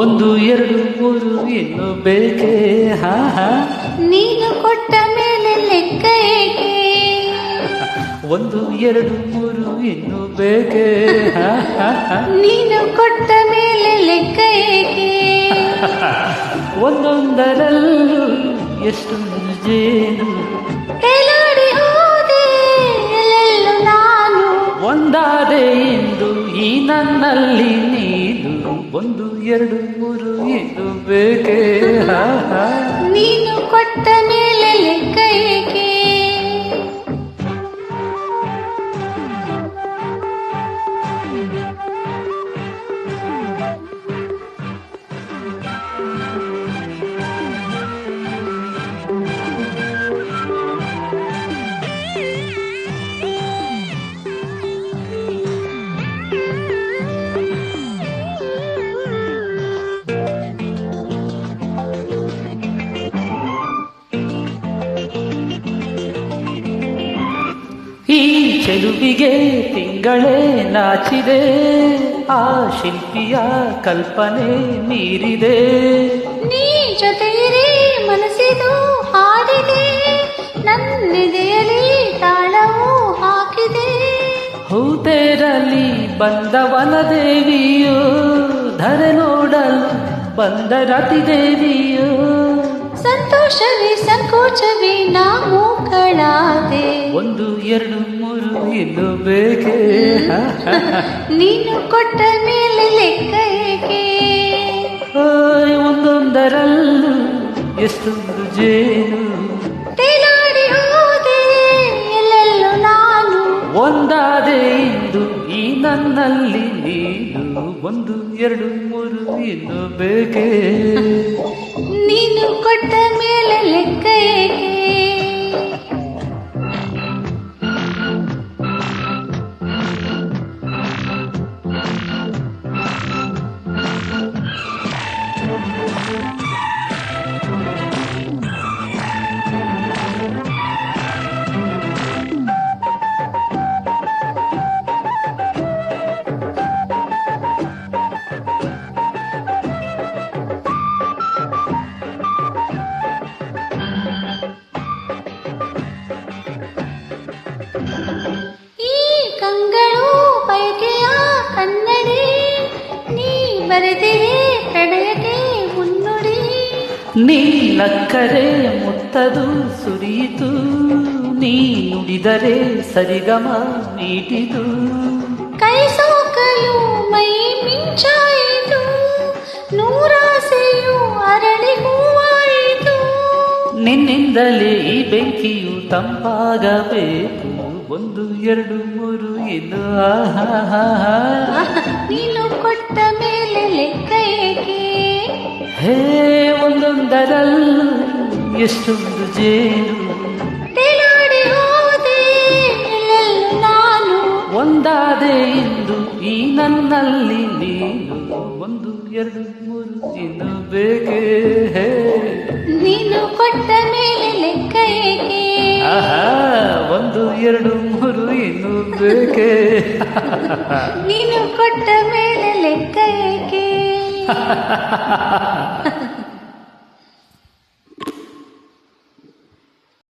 ಒಂದು ಎರಡು ಮೂರು ಇನ್ನು ಬೇಕೇ ಹಾ ಹಾ ನೀನು ಕೊಟ್ಟ ಮೇಲೆ ಲೆಕ್ಕ ಏಕೆ? ಒಂದು ಎರಡು ಮೂರು ಇನ್ನು ಬೇಕೇ ಹಾ ಹಾ ಹಾ ನೀನು ಕೊಟ್ಟ ಮೇಲೆ ಲೆಕ್ಕ ಏಕೆ? ಒಂದೊಂದರಲ್ಲೂ ಎಷ್ಟೊಂದು ಜೇನು ತೇಲಾಡಿ ಹೋದೆ ಎಲ್ಲೆಲ್ಲೂ ನಾನು. ಒಂದಾದೆ ಎಂದು ಈ ನನ್ನಲ್ಲಿ ನೀನು ಒಂದು ಎರಡು ಮೂರು ಇನ್ನು ಬೇಕೇ ಹಾ ಹಾ ನೀನು ಕೊಟ್ಟ ಮೇಲೆ ಲೆಕ್ಕ ಏಕೆ? ಈ ಚೆಲುವಿಗೆ ತಿಂಗಳೇ ನಾಚಿದೆ, ಆ ಶಿಲ್ಪಿಯ ಕಲ್ಪನೆ ಮೀರಿದೆ. ನೀ ಜೊತೆಯಿರಿ ಮನಸ್ಸಿದು ಹಾಡಿದೆ, ನನ್ನೆದೆಯಲ್ಲಿ ತಾಳವು ಹಾಕಿದೆ. ಹೂತೇರಲಿ ಬಂದವನ ದೇವಿಯೋ, ಧರೆ ನೋಡಲು ಬಂದ ರತಿದೇವಿಯೋ. ಸಂತೋಷವೇ ಸಂಕೋಚವೇ ನಾ ಮೂಕಳಾದೆ. ಒಂದು ಎರಡು ಮೂರು ಇನ್ನು ಬೇಕೇ ಹಾ ಹಾ ಹಾ ನೀನು ಕೊಟ್ಟ ಮೇಲೆ ಲೆಕ್ಕ ಏಕೆ? ಓಯ್ ಒಂದೊಂದರಲ್ಲೂ ಎಷ್ಟೊಂದು ಜೇನು ತೇಲಾಡಿ ಹೋದೆ ಎಲ್ಲೆಲ್ಲೂ ನಾನು. ಒಂದಾದೆ ಇಂದು ಈ ನನ್ನಲ್ಲಿ ನೀನು ಒಂದು ಎರಡು ಮೂರು ಇನ್ನು ಬೇಕೇ? ನೀನು ಕೊಟ್ಟ ಮೇಲೆ ಲೆಕ್ಕ ಏಕೆ? ಈ ಕಂಗಳು ಬಯಕೆಯ ಕನ್ನಡಿ, ನೀ ಬರೆದಿರೆ ಪ್ರಣಯಕ್ಕೆ ಮುನ್ನುಡಿ. ನೀ ನಕ್ಕರೆ ಮುತ್ತದು ಸುರಿಯಿತು, ನೀ ನುಡಿದರೆ ಸರಿಗಮ ಮೀಟಿತು. ಕೈ ಸೋಕಲು ಮೈ ಮಿಂಚಾಯಿತು, ನೂರಾಸೆಯು ಅರಳಿ ಹೂವಾಯಿತು. ನಿನ್ನಿಂದಲೇ ಈ ಬೆಂಕಿಯು ತಂಪಾಗಬೇಕು ಒಂದು ಎರಡು ಮೂರು ಇನ್ನು ಆಹಾ ನೀನು ಕೊಟ್ಟ ಮೇಲೆ ಲೆಕ್ಕ ಏಕೆ? ಹೇ ಒಂದೊಂದರಲ್ಲೂ ಎಷ್ಟೊಂದು ಜೇನು ತೇಲಾಡಿ ಹೋದೆ ಎಲ್ಲೆಲ್ಲೂ ನಾನು. ಒಂದಾದೆ ಇಂದು ಈ ನನ್ನಲ್ಲಿ ನೀನು ಒಂದು ಎರಡು ಮೂರು ಇನ್ನು ಬೇಕೇ ಹೇ ನೀನು ಕೊಟ್ಟ ಮೇಲೆ ಲೆಕ್ಕ ಏಕೆ? ಆಹಾ ಒಂದು ಎರಡು ಮೂರು ಇನ್ನು ಬೇಕೇ ನೀನು ಕೊಟ್ಟ ಮೇಲೆ ಲೆಕ್ಕ ಏಕೆ?